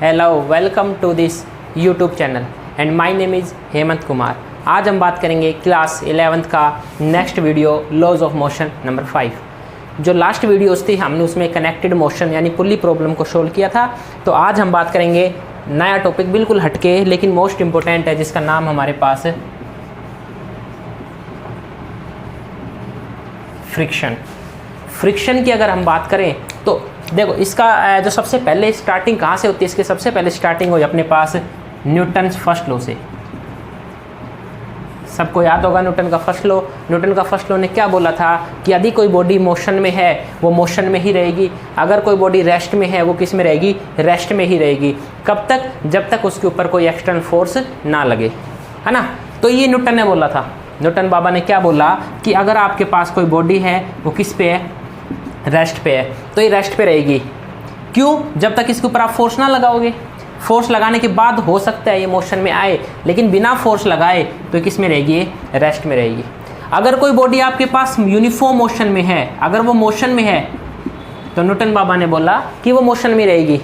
Hello, welcome to this YouTube channel and my name is Hemant Kumar. आज हम बात करेंगे क्लास 11th का next video laws of motion number 5। जो लास्ट वीडियोस थी हमने उसमें कनेक्टेड मोशन यानी पुल्ली प्रॉब्लम को सोल्व किया था। तो आज हम बात करेंगे नया टॉपिक बिल्कुल हटके लेकिन मोस्ट इम्पोर्टेंट है, जिसका नाम हमारे पास है फ्रिक्शन। फ्रिक्शन की अगर हम बात करें तो देखो, इसका जो सबसे पहले स्टार्टिंग कहाँ से होती है, इसके सबसे पहले स्टार्टिंग हुई अपने पास न्यूटन्स फर्स्ट लॉ से। सबको याद होगा न्यूटन का फर्स्ट लॉ। न्यूटन का फर्स्ट लॉ ने क्या बोला था कि यदि कोई बॉडी मोशन में है वो मोशन में ही रहेगी, अगर कोई बॉडी रेस्ट में है वो किस में रहेगी, रेस्ट में ही रहेगी। कब तक? जब तक उसके ऊपर कोई एक्सटर्नल फोर्स ना लगे, है ना। तो ये न्यूटन ने बोला था। न्यूटन बाबा ने क्या बोला कि अगर आपके पास कोई बॉडी है वो किस पे है, रेस्ट पे है, तो ये रेस्ट पे रहेगी। क्यों? जब तक इसके यूपर आप फोर्स ना लगाओगे। फोर्स लगाने के बाद हो सकता है ये मोशन में आए, लेकिन बिना फोर्स लगाए तो किस में रहेगी, रेस्ट में रहेगी। अगर कोई बॉडी आपके पास यूनिफॉर्म मोशन में है, अगर वो मोशन में है तो न्यूटन बाबा ने बोला कि वो मोशन में रहेगी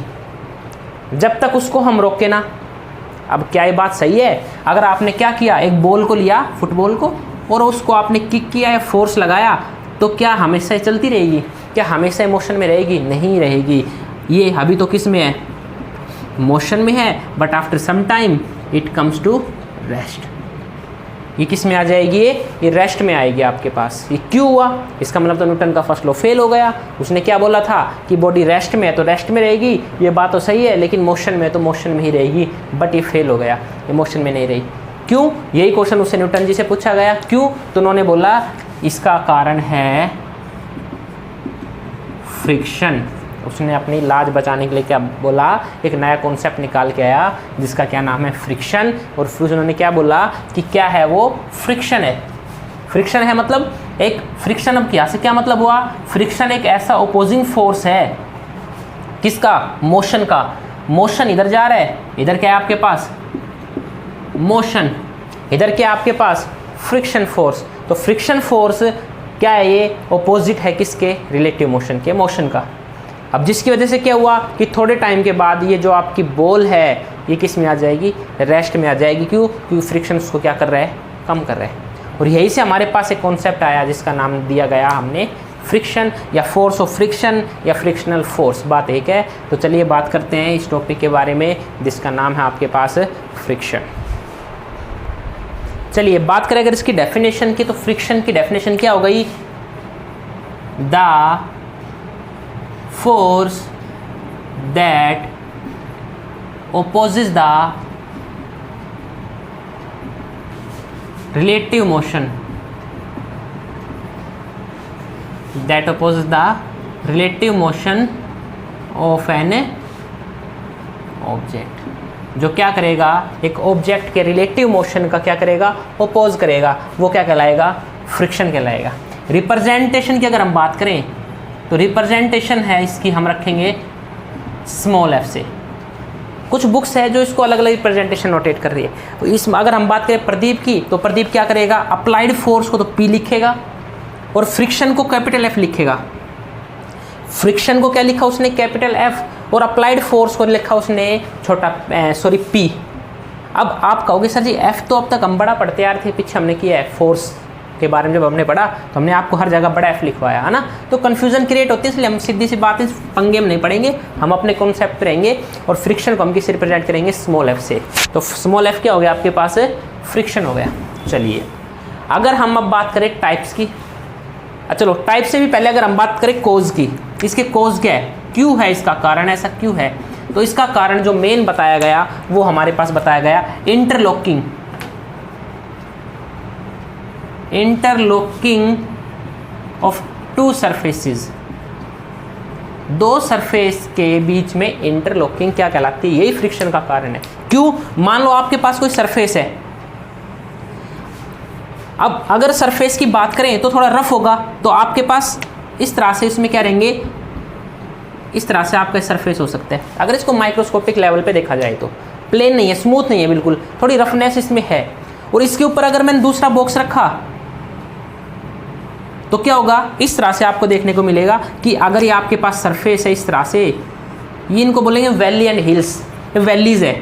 जब तक उसको हम रोके ना। अब क्या ये बात सही है? अगर आपने क्या किया, एक बॉल को लिया, फुटबॉल को, और उसको आपने किक किया या फोर्स लगाया, तो क्या हमेशा चलती रहेगी? क्या हमेशा मोशन में रहेगी? नहीं रहेगी। ये अभी तो किस में है, मोशन में है, but after some time it comes to rest. ये किस में आ जाएगी, ये रेस्ट में आएगी आपके पास। ये क्यों हुआ? इसका मतलब तो न्यूटन का फर्स्ट लॉ फेल हो गया। उसने क्या बोला था कि बॉडी रेस्ट में है तो रेस्ट में रहेगी, ये बात तो सही है, लेकिन मोशन में है तो मोशन में ही रहेगी, बट ये फेल हो गया, ये मोशन में नहीं रही। क्यों? यही क्वेश्चन उससे न्यूटन जी से पूछा गया। क्यों? तो उन्होंने बोला इसका कारण है फ्रिक्शन। उसने अपनी लाज बचाने के लिए क्या बोला, एक नया कॉन्सेप्ट निकाल के आया जिसका क्या नाम है, फ्रिक्शन। और फिर उन्होंने क्या बोला कि क्या है वो, फ्रिक्शन है। फ्रिक्शन है मतलब एक फ्रिक्शन। अब क्या से क्या मतलब हुआ, फ्रिक्शन एक ऐसा ओपोजिंग फोर्स है किसका, मोशन का। मोशन इधर जा रहा है, इधर क्या है आपके पास, मोशन, इधर क्या है आपके पास, फ्रिक्शन फोर्स। तो फ्रिक्शन फोर्स क्या है, ये ओपोजिट है किसके, रिलेटिव मोशन के, मोशन का। अब जिसकी वजह से क्या हुआ कि थोड़े टाइम के बाद ये जो आपकी बॉल है ये किस में आ जाएगी, रेस्ट में आ जाएगी। क्यों? क्योंकि फ्रिक्शन उसको क्या कर रहा है, कम कर रहा है। और यही से हमारे पास एक कॉन्सेप्ट आया जिसका नाम दिया गया हमने फ्रिक्शन या फोर्स ऑफ फ्रिक्शन या फ्रिक्शनल फोर्स। बात एक है। तो चलिए बात करते हैं इस टॉपिक के बारे में जिसका नाम है आपके पास फ्रिक्शन। चलिए बात करें अगर इसकी डेफिनेशन की, तो फ्रिक्शन की डेफिनेशन क्या हो गई, the force that opposes the relative motion, that opposes the relative motion of an object। जो क्या करेगा, एक ऑब्जेक्ट के रिलेटिव मोशन का क्या करेगा, ओपोज करेगा, वो क्या कहलाएगा, फ्रिक्शन कहलाएगा। रिप्रेजेंटेशन की अगर हम बात करें तो रिप्रेजेंटेशन है इसकी हम रखेंगे स्मॉल एफ से। कुछ बुक्स है जो इसको अलग अलग रिप्रेजेंटेशन नोटेट कर रही है। तो इसमें अगर हम बात करें प्रदीप की, तो प्रदीप क्या करेगा, अप्लाइड फोर्स को तो पी लिखेगा और फ्रिक्शन को कैपिटल एफ लिखेगा। फ्रिक्शन को क्या लिखा उसने, कैपिटल एफ, और अप्लाइड फोर्स को लिखा उसने छोटा पी। अब आप कहोगे सर जी एफ तो अब तक हम बड़ा पढ़ते आ रहे थे, पीछे हमने किया है फोर्स के बारे में जब हमने पढ़ा तो हमने आपको हर जगह बड़ा एफ लिखवाया है ना, तो कन्फ्यूजन क्रिएट होती है। इसलिए हम सीधी सी बात, इस पंगे में नहीं पढ़ेंगे, हम अपने कॉन्सेप्ट पे रहेंगे और फ्रिक्शन को हम किससे रिप्रेजेंट करेंगे, स्मॉल एफ से। तो स्मॉल एफ क्या हो गया आपके पास, फ्रिक्शन हो गया। चलिए अगर हम अब बात करें टाइप्स की, चलो टाइप से भी पहले अगर हम बात करें कोज की, इसके कोज क्या है, क्यों है इसका कारण, ऐसा क्यों है। तो इसका कारण जो मेन बताया गया वो हमारे पास बताया गया इंटरलॉकिंग ऑफ टू सरफेसेस। दो सरफेस के बीच में इंटरलॉकिंग क्या कहलाती है, यही फ्रिक्शन का कारण है। क्यों? मान लो आपके पास कोई सरफेस है, अब अगर सरफेस की बात करें तो थोड़ा रफ होगा, तो आपके पास इस तरह से इसमें क्या रहेंगे, इस तरह से आपका सरफेस हो सकता है। अगर इसको माइक्रोस्कोपिक लेवल पे देखा जाए तो प्लेन नहीं है, स्मूथ नहीं है, बिल्कुल थोड़ी रफनेस इसमें है। और इसके ऊपर अगर मैंने दूसरा बॉक्स रखा तो क्या होगा, इस तरह से आपको देखने को मिलेगा कि अगर ये आपके पास सरफेस है इस तरह से, ये इनको बोलेंगे वैली एंड हिल्स। ये वैलीज है,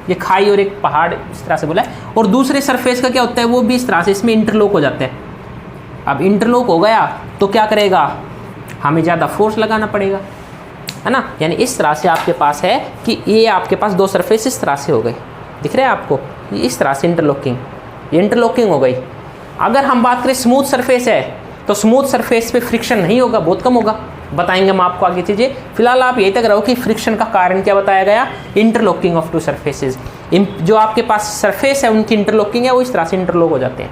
ये खाई और एक पहाड़ इस तरह से बोला है। और दूसरे सरफेस का क्या होता है, वो भी इस तरह से इसमें इंटरलॉक हो जाते हैं। अब इंटरलॉक हो गया तो क्या करेगा, हमें ज़्यादा फोर्स लगाना पड़ेगा, है ना। यानी इस तरह से आपके पास है कि ये आपके पास दो सरफेस इस तरह से हो गई, दिख रहा है आपको, इस तरह से इंटरलॉकिंग हो गई। अगर हम बात करें स्मूथ सरफेस है तो स्मूथ सरफेस पे फ्रिक्शन नहीं होगा, बहुत कम होगा, बताएंगे हम आपको आगे चीज़ें। फिलहाल आप यही तक रहो कि फ्रिक्शन का कारण क्या बताया गया, इंटरलॉकिंग ऑफ टू सरफेसेज। जो आपके पास सरफेस है उनकी इंटरलॉकिंग है, वो इस तरह से इंटरलॉक हो जाते हैं।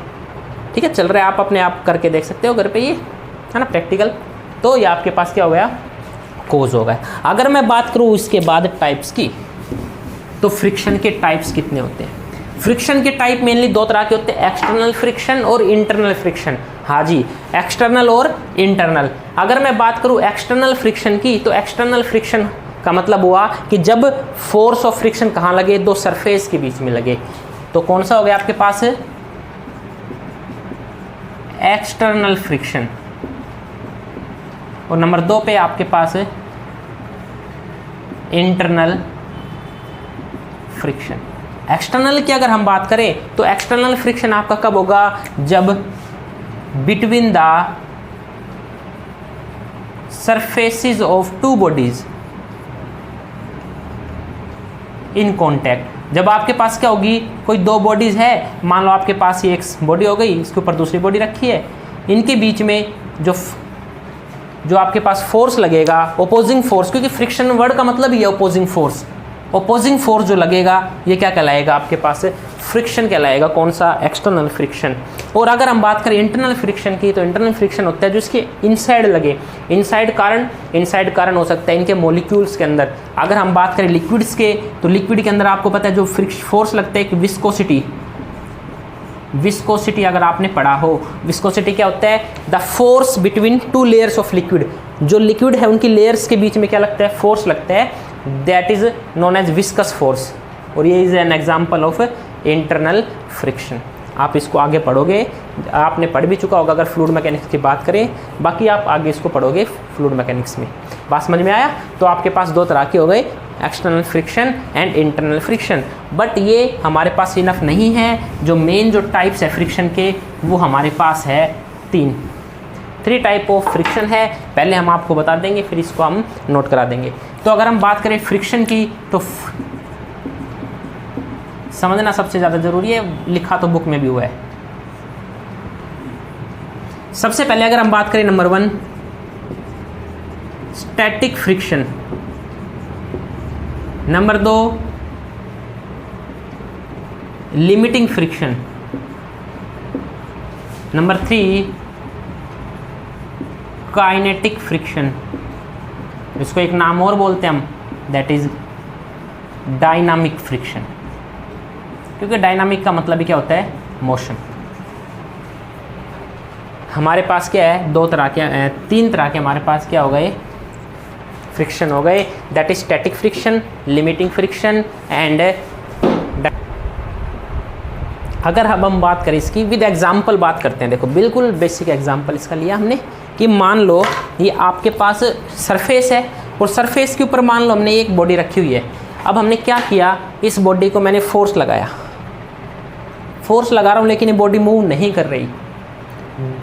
ठीक है, चल रहा है, आप अपने आप करके देख सकते हो घर पे, ये है ना प्रैक्टिकल। तो ये आपके पास क्या हो गया, कोज हो गया। अगर मैं बात करूँ इसके बाद टाइप्स की, तो फ्रिक्शन के टाइप्स कितने होते हैं। फ्रिक्शन के टाइप मेनली दो तरह के होते हैं, एक्सटर्नल फ्रिक्शन और इंटरनल फ्रिक्शन। हाँ जी, एक्सटर्नल और इंटरनल। अगर मैं बात करूँ एक्सटर्नल फ्रिक्शन की, तो एक्सटर्नल फ्रिक्शन का मतलब हुआ कि जब फोर्स ऑफ फ्रिक्शन कहाँ लगे, दो सरफेस के बीच में लगे। तो कौन सा हो गया आपके पास, एक्सटर्नल फ्रिक्शन। और नंबर 2 पे आपके पास है इंटरनल फ्रिक्शन। एक्सटर्नल की अगर हम बात करें तो एक्सटर्नल फ्रिक्शन आपका कब होगा, जब between the surfaces of two bodies in contact. जब आपके पास क्या होगी, कोई दो बॉडीज है, मान लो आपके पास ये एक बॉडी हो गई, इसके ऊपर दूसरी बॉडी रखी है, इनके बीच में जो आपके पास फोर्स लगेगा, ओपोजिंग फोर्स, क्योंकि फ्रिक्शन वर्ड का मतलब ही है ओपोजिंग फोर्स। ओपोजिंग फोर्स जो लगेगा ये क्या कहलाएगा, आपके पास फ्रिक्शन कहलाएगा। कौन सा, एक्सटर्नल फ्रिक्शन। और अगर हम बात करें इंटरनल फ्रिक्शन की, तो इंटरनल फ्रिक्शन होता है जो इसके इनसाइड लगे। इनसाइड कारण हो सकता है इनके मॉलिक्यूल्स के अंदर। अगर हम बात करें लिक्विड्स के, तो लिक्विड के अंदर आपको पता है जो फोर्स लगता है कि विस्कोसिटी अगर आपने पढ़ा हो, विस्कोसिटी क्या होता है, the force between two layers of liquid. जो लिक्विड है उनकी लेयर्स के बीच में क्या लगता है, फोर्स लगता है, that is known as viscous force. और ये is an example of internal friction. आप इसको आगे पढ़ोगे, आपने पढ़ भी चुका होगा अगर फ्लूइड मैकेनिक्स की बात करें, बाकी आप आगे इसको पढ़ोगे फ्लूइड मैकेनिक्स में। बात समझ में आया। तो आपके पास दो तरह के हो गए, external friction and internal friction. But ये हमारे पास इनफ नहीं है, जो मेन जो टाइप्स है फ्रिक्शन के वो हमारे पास है 3 टाइप ऑफ फ्रिक्शन है। पहले हम आपको बता देंगे, फिर इसको हम नोट करा देंगे। तो अगर हम बात करें फ्रिक्शन की, तो समझना सबसे ज़्यादा ज़रूरी है, लिखा तो बुक में भी हुआ है। सबसे पहले अगर हम बात करें number 1, static friction. Number 2, limiting friction. Number 3, kinetic friction. इसको एक नाम और बोलते हैं हम, दैट इज डायनामिक फ्रिक्शन। क्योंकि डायनामिक का मतलब ही क्या होता है, मोशन। हमारे पास क्या है, 3 तरह के हमारे पास क्या हो गए, फ्रिक्शन हो गए, that is static friction, limiting friction and. अगर हम बात करें इसकी विद एग्जाम्पल बात करते हैं, देखो बिल्कुल बेसिक एग्जाम्पल इसका लिया हमने कि मान लो ये आपके पास सरफेस है और सरफेस के ऊपर मान लो हमने एक बॉडी रखी हुई है। अब हमने क्या किया, इस बॉडी को मैंने फोर्स लगाया, फोर्स लगा रहा हूँ लेकिन ये बॉडी मूव नहीं कर रही।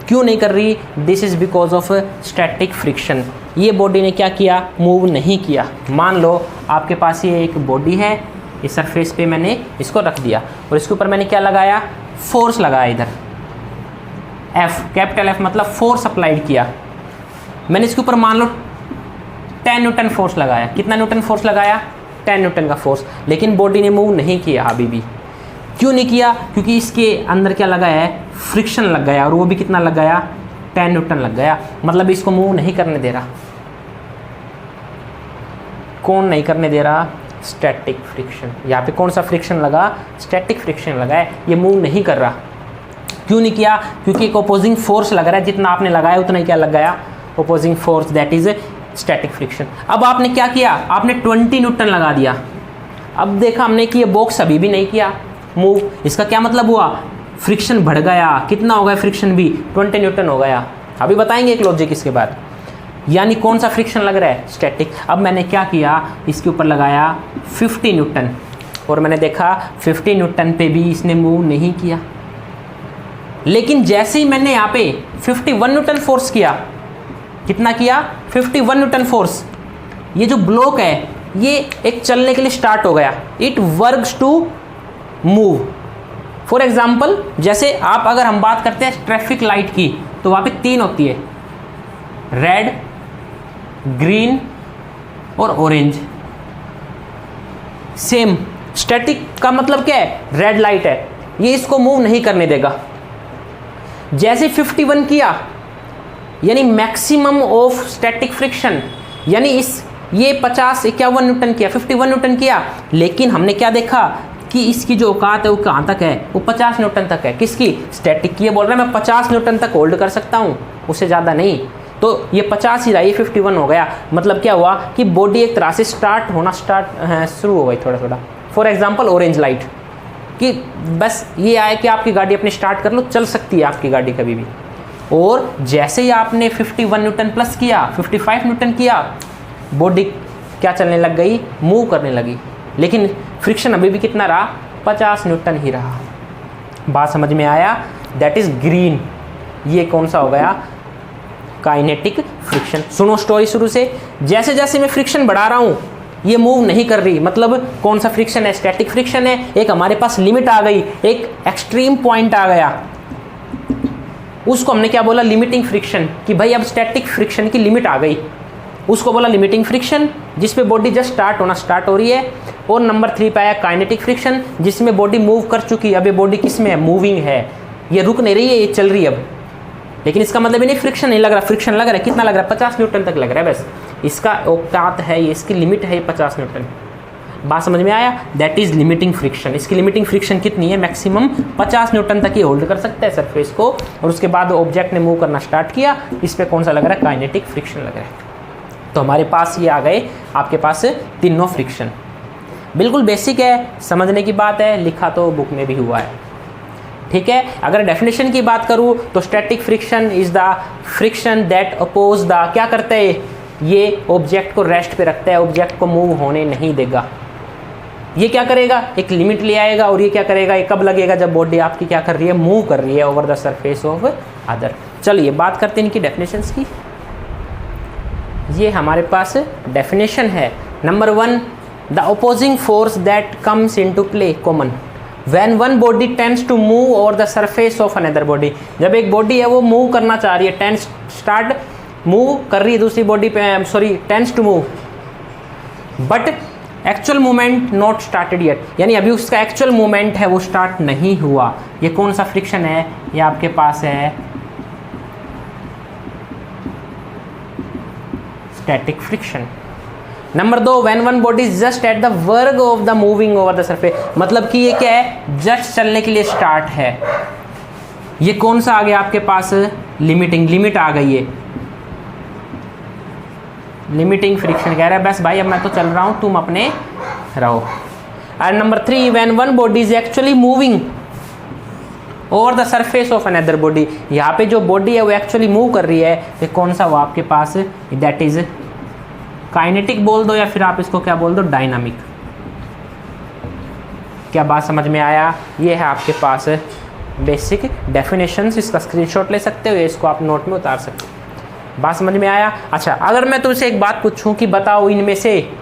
क्यों नहीं कर रही, this is because of static friction. ये बॉडी ने क्या किया, मूव नहीं किया। मान लो आपके पास ये एक बॉडी है, इस सरफेस पे मैंने इसको रख दिया और इसके ऊपर मैंने क्या लगाया, फोर्स लगाया, इधर F, कैपिटल F मतलब फोर्स अप्लाइड किया। मैंने इसके ऊपर मान लो 10 न्यूटन फोर्स लगाया। कितना न्यूटन फोर्स लगाया, 10 न्यूटन का फोर्स, लेकिन बॉडी ने मूव नहीं किया अभी भी। क्यों नहीं किया, क्योंकि इसके अंदर क्या लगा है, फ्रिक्शन लग गया, और वो भी कितना लग गया, 10 न्यूटन लग गया। मतलब इसको मूव नहीं करने दे रहा। कौन नहीं करने दे रहा, स्टैटिक फ्रिक्शन। यहाँ पे कौन सा फ्रिक्शन लगा, स्टैटिक फ्रिक्शन लगा है, ये मूव नहीं कर रहा। क्यों नहीं किया, क्योंकि एक अपोजिंग फोर्स लग रहा है, जितना आपने लगाया उतना ही क्या लग गया, opposing force, that is static friction. अब आपने क्या किया, आपने 20 न्यूटन लगा दिया। अब देखा हमने कि ये बॉक्स अभी भी नहीं किया मूव। इसका क्या मतलब हुआ, फ्रिक्शन बढ़ गया। कितना हो गया फ्रिक्शन भी, 20 न्यूटन हो गया। अभी बताएंगे एक लॉजिक इसके बाद। यानी कौन सा फ्रिक्शन लग रहा है, स्टैटिक। अब मैंने क्या किया, इसके ऊपर लगाया 50 न्यूटन और मैंने देखा 50 न्यूटन पे भी इसने मूव नहीं किया। लेकिन जैसे ही मैंने यहाँ पे 51 न्यूटन फोर्स किया, कितना किया, 51 न्यूटन फोर्स, ये जो ब्लॉक है ये एक चलने के लिए स्टार्ट हो गया। It works to move. For example, जैसे आप अगर हम बात करते हैं ट्रैफिक लाइट की, तो वहाँ पे 3 होती है, रेड, ग्रीन और ऑरेंज। सेम स्टैटिक का मतलब क्या है, रेड लाइट है, ये इसको मूव नहीं करने देगा। जैसे 51 किया यानी मैक्सिमम ऑफ स्टैटिक फ्रिक्शन, यानी ये 51 न्यूटन किया, 51 न्यूटन किया, लेकिन हमने क्या देखा कि इसकी जो औकात है वो कहाँ तक है, वो 50 न्यूटन तक है। किसकी, स्टैटिक की। ये बोल रहा है मैं 50 न्यूटन तक होल्ड कर सकता हूँ, उससे ज़्यादा नहीं। तो ये 50 ही रहा, ये 51 हो गया। मतलब क्या हुआ कि बॉडी एक तरह से शुरू हो गई थोड़ा थोड़ा। फॉर एग्जाम्पल ऑरेंज लाइट, कि बस ये आए कि आपकी गाड़ी अपनी स्टार्ट कर लो, चल सकती है आपकी गाड़ी कभी भी। और जैसे ही आपने 51 न्यूटन प्लस किया, 55 न्यूटन किया, बॉडी क्या चलने लग गई, मूव करने लगी। लेकिन फ्रिक्शन अभी भी कितना रहा, 50 न्यूटन ही रहा। बात समझ में आया, दैट इज ग्रीन। ये कौन सा हो गया, काइनेटिक फ्रिक्शन। सुनो स्टोरी शुरू से। जैसे जैसे मैं फ्रिक्शन बढ़ा रहा हूँ ये मूव नहीं कर रही, मतलब कौन सा फ्रिक्शन है, स्टैटिक फ्रिक्शन है। एक हमारे पास लिमिट आ गई, एक एक्सट्रीम पॉइंट आ गया, उसको हमने क्या बोला, लिमिटिंग फ्रिक्शन। कि भाई अब स्टैटिक फ्रिक्शन की लिमिट आ गई, उसको बोला लिमिटिंग फ्रिक्शन, जिसपे बॉडी जस्ट स्टार्ट हो रही है। और नंबर 3 पे आया काइनेटिक फ्रिक्शन, जिसमें बॉडी मूव कर चुकी है। अब ये बॉडी किस में है, मूविंग है, ये रुक नहीं रही है, ये चल रही है अब। लेकिन इसका मतलब ये नहीं फ्रिक्शन नहीं लग रहा, फ्रिक्शन लग रहा है। कितना लग रहा है, 50 न्यूटन तक लग रहा है बस। इसका औकात है, ये इसकी लिमिट है 50 न्यूटन। बात समझ में आया, दैट इज लिमिटिंग फ्रिक्शन। इसकी लिमिटिंग फ्रिक्शन कितनी है, मैक्सिमम 50 न्यूटन तक ये होल्ड कर सकता है सरफेस को। और उसके बाद ऑब्जेक्ट ने मूव करना स्टार्ट किया, इस पर कौन सा लग रहा है, काइनेटिक फ्रिक्शन लग रहा है। तो हमारे पास ये आ गए आपके पास तीनों फ्रिक्शन। बिल्कुल बेसिक है, समझने की बात है, लिखा तो बुक में भी हुआ है, ठीक है। अगर डेफिनेशन की बात करूँ तो static friction is the friction that oppose the, क्या करता है ये, ऑब्जेक्ट को रेस्ट पे रखता है, ऑब्जेक्ट को मूव होने नहीं देगा। ये क्या करेगा, एक लिमिट ले आएगा। और ये क्या करेगा, ये कब लगेगा, जब बॉडी आपकी क्या कर रही है, मूव कर रही है over the surface of other. चलिए बात करते हैं इनकी डेफिनेशंस की। ये हमारे पास डेफिनेशन है। Number 1, the opposing force that comes into play common when one body tends to move over the surface of another body. जब एक बॉडी है वो मूव करना चाह रही है, मूव कर रही है दूसरी बॉडी पे, tends to move, but actual movement not started yet, यानी अभी उसका एक्चुअल मूवमेंट है वो स्टार्ट नहीं हुआ। ये कौन सा फ्रिक्शन है, ये आपके पास है static friction. Number 2, when one body is just at the verge of the moving over the surface, मतलब कि ये क्या है, जस्ट चलने के लिए स्टार्ट है। ये कौन सा आ गया आपके पास, लिमिट आ गई है, लिमिटिंग फ्रिक्शन कह रहा है बस भाई अब मैं तो चल रहा हूं, तुम अपने रहो। और number 3, when one body is actually moving over the surface of another body, यहाँ पे जो बॉडी है वो एक्चुअली मूव कर रही है, ये कौन सा हुआ आपके पास, दैट इज काइनेटिक बोल दो या फिर आप इसको क्या बोल दो, डायनामिक। क्या बात समझ में आया, ये है आपके पास बेसिक डेफिनेशंस। इसका स्क्रीनशॉट ले सकते हो, इसको आप नोट में उतार सकते हो। बात समझ में आया। अच्छा, अगर मैं तुमसे एक बात पूछूं कि बताओ इनमें से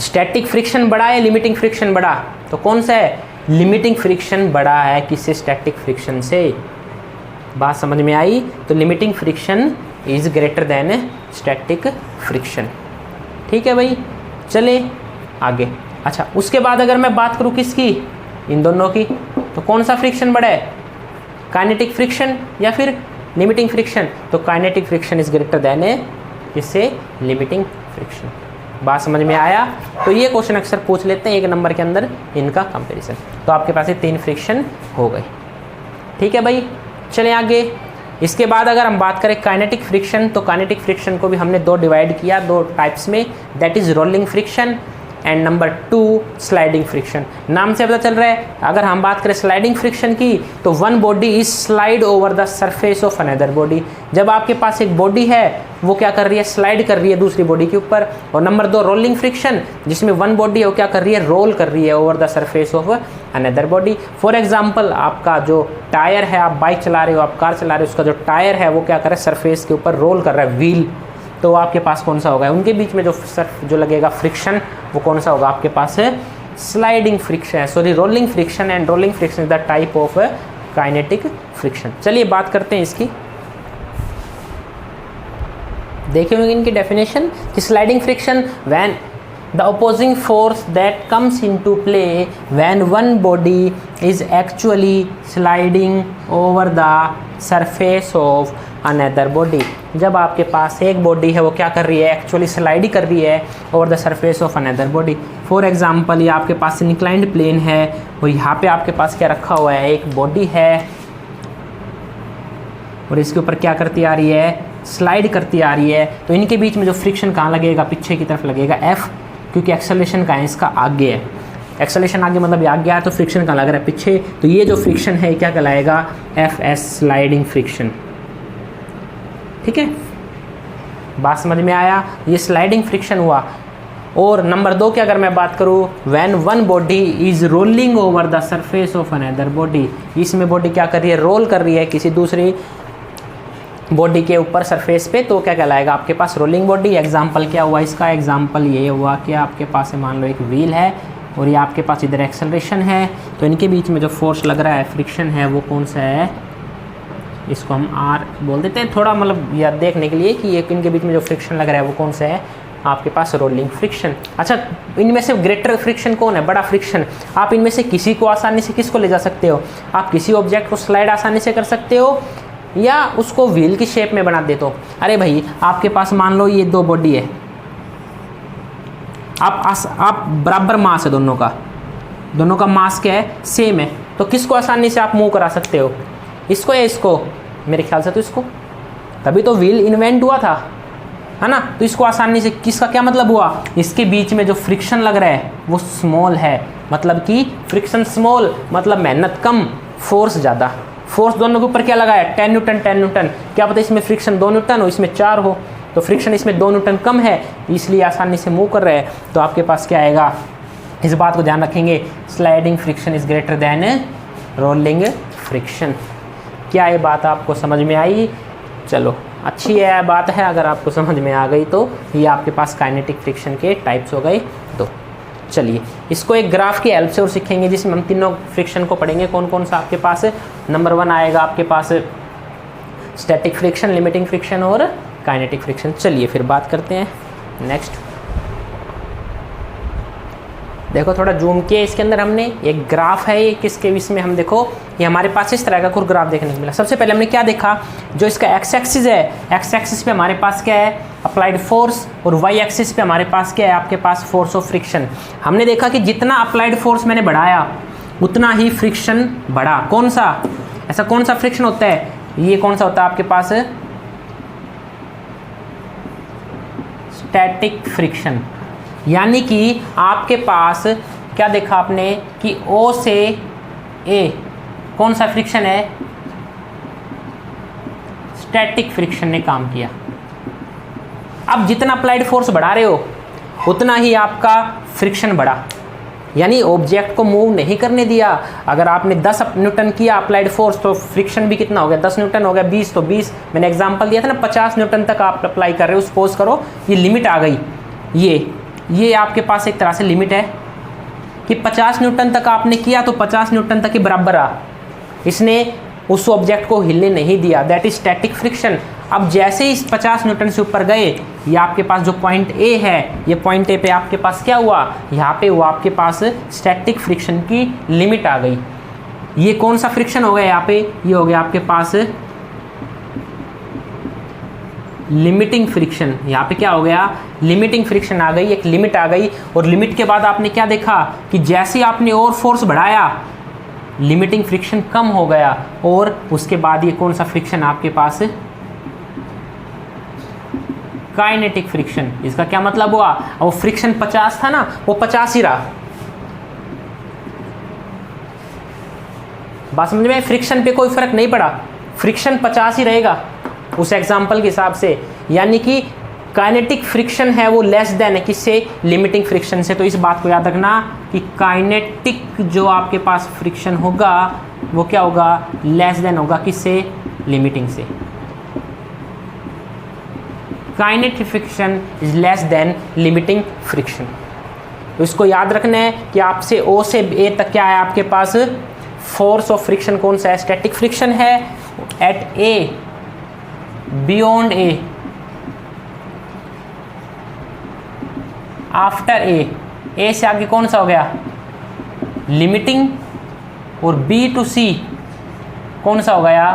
स्टैटिक फ्रिक्शन बड़ा है, लिमिटिंग फ्रिक्शन बड़ा, तो कौन सा है, लिमिटिंग फ्रिक्शन बड़ा है किससे, स्टैटिक फ्रिक्शन से। बात समझ में आई, तो limiting friction is greater than static friction, ठीक है भाई। चले आगे। अच्छा, उसके बाद अगर मैं बात करूं किसकी, इन दोनों की, तो कौन सा फ्रिक्शन बड़ा है, काइनेटिक फ्रिक्शन या फिर लिमिटिंग फ्रिक्शन, तो kinetic friction is greater than इससे लिमिटिंग फ्रिक्शन। बात समझ में आया। तो ये क्वेश्चन अक्सर पूछ लेते हैं 1 नंबर के अंदर इनका कंपैरिजन। तो आपके पास ये 3 फ्रिक्शन हो गए, ठीक है भाई। चलें आगे। इसके बाद अगर हम बात करें काइनेटिक फ्रिक्शन, तो काइनेटिक फ्रिक्शन को भी हमने 2 डिवाइड किया, 2 टाइप्स में, that is rolling friction and number 2 sliding friction. नाम से पता चल रहा है, अगर हम बात करें स्लाइडिंग फ्रिक्शन की तो one body is slide over the surface of another body. जब आपके पास एक बॉडी है वो क्या कर रही है, स्लाइड कर रही है दूसरी बॉडी के ऊपर। और नंबर 2 रोलिंग फ्रिक्शन, जिसमें वन बॉडी है वो क्या कर रही है, रोल कर रही है over the surface of another body. For example आपका जो टायर है, आप बाइक चला रहे हो, आप कार चला रहे हो, उसका जो टायर है वो क्या कर रहा है, सरफेस के ऊपर रोल कर रहा है, व्हील। तो आपके पास कौन सा होगा, उनके बीच में जो लगेगा फ्रिक्शन वो कौन सा होगा, आपके पास है sliding friction, sorry rolling friction. And rolling friction is the type of kinetic friction. चलिए बात करते हैं इसकी, देखे होंगे इनकी डेफिनेशन कि sliding friction when the opposing force that comes into play when one body is actually sliding over the surface of another body। जब आपके पास एक बॉडी है वो क्या कर रही है, एक्चुअली स्लाइड कर रही है over the surface of another body. For example ये आपके पास इंक्लाइंड प्लेन है और यहाँ पे आपके पास क्या रखा हुआ है, एक बॉडी है और इसके ऊपर क्या करती आ रही है, स्लाइड करती आ रही है। तो इनके बीच में जो फ्रिक्शन कहाँ लगेगा, पीछे की तरफ लगेगा F, क्योंकि एक्सेलरेशन का है इसका आगे है, एक्सेलरेशन आगे मतलब आगे आया तो फ्रिक्शन का लग रहा है पीछे। तो ये जो फ्रिक्शन है क्या कहलाएगा, FS स्लाइडिंग फ्रिक्शन। ठीक है, बात समझ में आया, ये स्लाइडिंग फ्रिक्शन हुआ। और नंबर 2 की अगर मैं बात करूँ, when one body is rolling over the surface of another body, इसमें बॉडी क्या कर रही है, रोल कर रही है किसी दूसरी बॉडी के ऊपर सरफेस पे, तो क्या कहलाएगा आपके पास रोलिंग बॉडी। एग्जांपल क्या हुआ इसका, एग्जांपल ये हुआ कि आपके पास मान लो एक व्हील है और ये आपके पास इधर एक्सेलरेशन है, तो इनके बीच में जो फोर्स लग रहा है, फ्रिक्शन है, वो कौन सा है, इसको हम R बोल देते हैं, थोड़ा मतलब याद देखने के लिए कि ये इनके बीच में जो फ्रिक्शन लग रहा है वो कौन सा है, आपके पास रोलिंग फ्रिक्शन। अच्छा, इनमें से ग्रेटर फ्रिक्शन कौन है, बड़ा फ्रिक्शन। आप इनमें से किसी को आसानी से किसको ले जा सकते हो, आप किसी ऑब्जेक्ट को स्लाइड आसानी से कर सकते हो या उसको व्हील की शेप में बना देते हो। अरे भाई आपके पास मान लो ये 2 बॉडी है, आप बराबर मास है दोनों का मास क्या है, सेम है, तो किसको आसानी से आप मूव करा सकते हो, इसको या इसको, मेरे ख्याल से तो इसको, तभी तो व्हील इन्वेंट हुआ था, है ना। तो इसको आसानी से, किसका क्या मतलब हुआ, इसके बीच में जो फ्रिक्शन लग रहा है वो स्मॉल है, मतलब कि फ्रिक्शन स्मॉल मतलब मेहनत कम, फोर्स ज़्यादा। फोर्स दोनों के ऊपर क्या लगा है, 10 न्यूटन 10 न्यूटन, क्या पता इसमें फ्रिक्शन 2 न्यूटन हो, इसमें 4 हो, तो फ्रिक्शन इसमें 2 न्यूटन कम है, इसलिए आसानी से मूव कर रहे हैं। तो आपके पास क्या आएगा, इस बात को ध्यान रखेंगे, sliding friction is greater than rolling friction. क्या ये बात आपको समझ में आई, चलो अच्छी है बात है, अगर आपको समझ में आ गई तो ये आपके पास काइनेटिक फ्रिक्शन के टाइप्स हो गए। तो चलिए इसको एक ग्राफ की हेल्प से और सीखेंगे, जिसमें हम तीनों फ्रिक्शन को पढ़ेंगे, कौन कौन सा आपके पास है। नंबर 1 आएगा आपके पास स्टैटिक फ्रिक्शन, लिमिटिंग फ्रिक्शन और काइनेटिक फ्रिक्शन। चलिए फिर बात करते हैं नेक्स्ट। देखो थोड़ा जूम किया, इसके अंदर हमने एक ग्राफ है, ये किसके इसमें हम देखो, ये हमारे पास इस तरह का कुछ ग्राफ देखने को मिला। सबसे पहले हमने क्या देखा, जो इसका एक्स एक्सिस है, एक्स एक्सिस पे हमारे पास क्या है, अप्लाइड फोर्स, और वाई एक्सिस पे हमारे पास क्या है, आपके पास फोर्स ऑफ फ्रिक्शन। हमने देखा कि जितना अप्लाइड फोर्स मैंने बढ़ाया उतना ही फ्रिक्शन बढ़ा। कौन सा, ऐसा कौन सा फ्रिक्शन होता है, ये कौन सा होता है आपके पास, स्टैटिक फ्रिक्शन। यानी कि आपके पास क्या देखा आपने कि O से A कौन सा फ्रिक्शन है, स्टैटिक फ्रिक्शन ने काम किया। अब जितना अप्लाइड फोर्स बढ़ा रहे हो उतना ही आपका फ्रिक्शन बढ़ा, यानी ऑब्जेक्ट को मूव नहीं करने दिया। अगर आपने 10 न्यूटन किया अप्लाइड फोर्स तो फ्रिक्शन भी कितना हो गया, 10 न्यूटन हो गया, 20 तो 20, मैंने एग्जांपल दिया था ना, 50 न्यूटन तक आप अप्लाई कर रहे हो, सपोज करो ये लिमिट आ गई, ये आपके पास एक तरह से लिमिट है कि 50 न्यूटन तक आपने किया तो 50 न्यूटन तक ही बराबर आ, इसने उस ऑब्जेक्ट को हिलने नहीं दिया, दैट इज स्टैटिक फ्रिक्शन। अब जैसे ही 50 न्यूटन से ऊपर गए, ये आपके पास जो पॉइंट ए है, ये पॉइंट ए पे आपके पास क्या हुआ, यहाँ पे हुआ आपके पास स्टैटिक फ्रिक्शन की लिमिट आ गई। ये कौन सा फ्रिक्शन हो गया यहाँ पे, ये हो गया आपके पास लिमिटिंग फ्रिक्शन। यहाँ पे क्या हो गया, लिमिटिंग फ्रिक्शन आ गई, एक लिमिट आ गई। और लिमिट के बाद आपने क्या देखा कि जैसे आपने और फोर्स बढ़ाया लिमिटिंग फ्रिक्शन कम हो गया, और उसके बाद ये कौन सा फ्रिक्शन आपके पास, काइनेटिक फ्रिक्शन। इसका क्या मतलब हुआ, वो फ्रिक्शन 50 था ना, वो 50 ही रहा, बात समझ में? फ्रिक्शन पे कोई फर्क नहीं पड़ा, फ्रिक्शन 50 ही रहेगा उस एग्जाम्पल के हिसाब से, यानी कि काइनेटिक फ्रिक्शन है वो लेस देन है किससे? लिमिटिंग फ्रिक्शन से। तो इस बात को याद रखना कि काइनेटिक जो आपके पास फ्रिक्शन होगा वो क्या होगा? लेस देन होगा किससे? लिमिटिंग से। Kinetic friction is less than limiting friction. तो इसको याद रखना है कि आपसे ओ से ए तक क्या है आपके पास? फोर्स ऑफ फ्रिक्शन कौन सा है? स्टैटिक फ्रिक्शन है। Eight A, beyond A, after a से आगे कौन सा हो गया? लिमिटिंग। और बी टू सी कौन सा हो गया?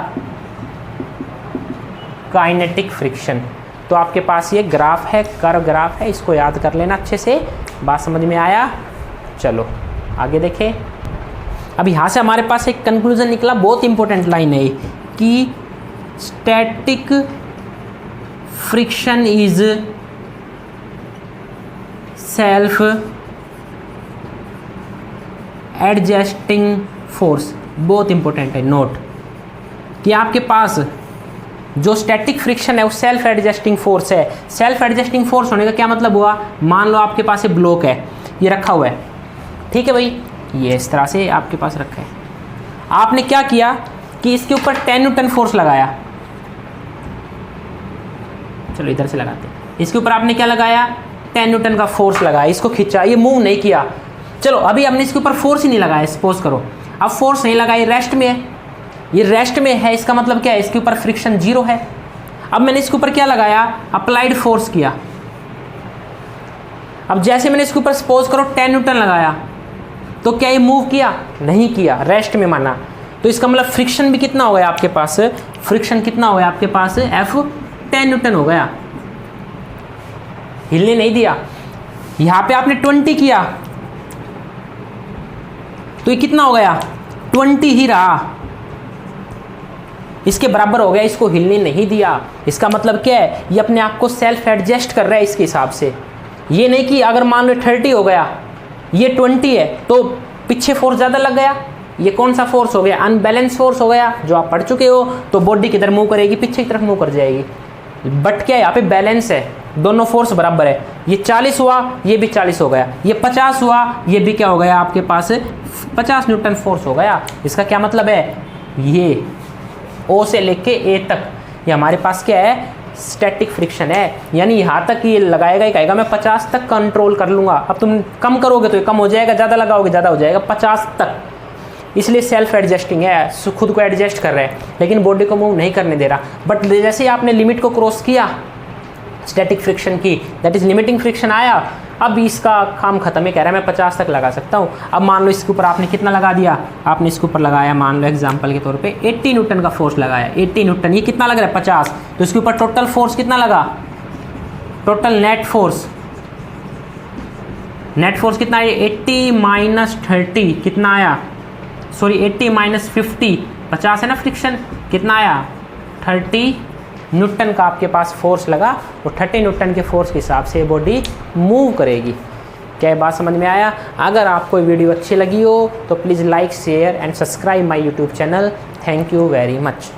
Kinetic friction. तो आपके पास ये ग्राफ है, कर्व ग्राफ है, इसको याद कर लेना अच्छे से। बात समझ में आया? चलो आगे देखें। अब यहाँ से हमारे पास एक कंक्लूजन निकला, बहुत इंपॉर्टेंट लाइन है कि static friction is self adjusting force. बहुत इंपॉर्टेंट है नोट कि आपके पास जो स्टैटिक फ्रिक्शन है वो सेल्फ एडजस्टिंग फोर्स है। सेल्फ एडजस्टिंग फोर्स होने का क्या मतलब हुआ? मान लो आपके पास ये ब्लॉक है, ये रखा हुआ है, ठीक है भाई, ये इस तरह से आपके पास रखा है। आपने क्या किया कि इसके ऊपर 10 न्यूटन फोर्स लगाया। चलो इधर से लगाते हैं। इसके ऊपर आपने क्या लगाया? 10 न्यूटन का फोर्स लगाया, इसको खींचा, ये मूव नहीं किया। चलो अभी हमने इसके ऊपर फोर्स ही नहीं लगाया, सपोज करो। अब फोर्स नहीं लगाया, ये रेस्ट में है, ये रेस्ट में है, इसका मतलब क्या है? इसके ऊपर फ्रिक्शन 0 है। अब मैंने इसके ऊपर क्या लगाया? अप्लाइड फोर्स किया। अब जैसे मैंने इसके ऊपर सपोज करो 10 न्यूटन लगाया, तो क्या ये मूव किया? नहीं किया, रेस्ट में माना। तो इसका मतलब फ्रिक्शन भी कितना हो गया आपके पास? फ्रिक्शन कितना हो गया आपके पास? F 10 न्यूटन हो गया, हिलने नहीं दिया। यहां पे आपने 20 किया तो ये कितना हो गया? 20 ही रहा, इसके बराबर हो गया, इसको हिलने नहीं दिया। इसका मतलब क्या है? ये अपने आप को सेल्फ एडजस्ट कर रहा है इसके हिसाब से। ये नहीं कि अगर मान लो 30 हो गया, ये 20 है, तो पीछे फोर्स ज़्यादा लग गया। ये कौन सा फोर्स हो गया? अनबैलेंस फोर्स हो गया, जो आप पढ़ चुके हो। तो बॉडी किधर मूव करेगी? पीछे की तरफ मूव कर जाएगी। बट क्या है यहाँ पे? बैलेंस है, दोनों फोर्स बराबर है। ये 40 हुआ, ये भी 40 हो गया, ये 50 हुआ, ये भी क्या हो गया आपके पास? 50 न्यूटन फोर्स हो गया। इसका क्या मतलब है? ये ओ से लेके ए तक ये हमारे पास क्या है? स्टैटिक फ्रिक्शन है। यानी यहाँ तक ये लगाएगा ही कहेगा मैं 50 तक कंट्रोल कर लूँगा। अब तुम कम करोगे तो ये कम हो जाएगा, ज़्यादा लगाओगे ज़्यादा हो जाएगा, 50 तक। इसलिए सेल्फ एडजस्टिंग है, खुद को एडजस्ट कर रहे हैं, लेकिन बॉडी को मूव नहीं करने दे रहा। बट जैसे ही आपने लिमिट को क्रॉस किया स्टैटिक फ्रिक्शन की, दैट इज लिमिटिंग फ्रिक्शन आया, अब इसका काम खत्म है, कह रहा है मैं 50 तक लगा सकता हूँ। अब मान लो इसके ऊपर आपने कितना लगा दिया? आपने इसके ऊपर लगाया, मान लो एग्जांपल के तौर पे 80 न्यूटन का फोर्स लगाया। 80 न्यूटन, ये कितना लग रहा है? 50। तो इसके ऊपर टोटल फोर्स कितना लगा? Total net force, net force कितना है? 80 माइनस 30 कितना आया? सॉरी 80 माइनस 50, 50 है ना फ्रिक्शन, कितना आया? 30 न्यूटन का आपके पास फोर्स लगा। और 30 न्यूटन के फोर्स के हिसाब से बॉडी मूव करेगी। क्या ये बात समझ में आया? अगर आपको वीडियो अच्छी लगी हो तो please like, share and subscribe my YouTube channel. Thank you very much.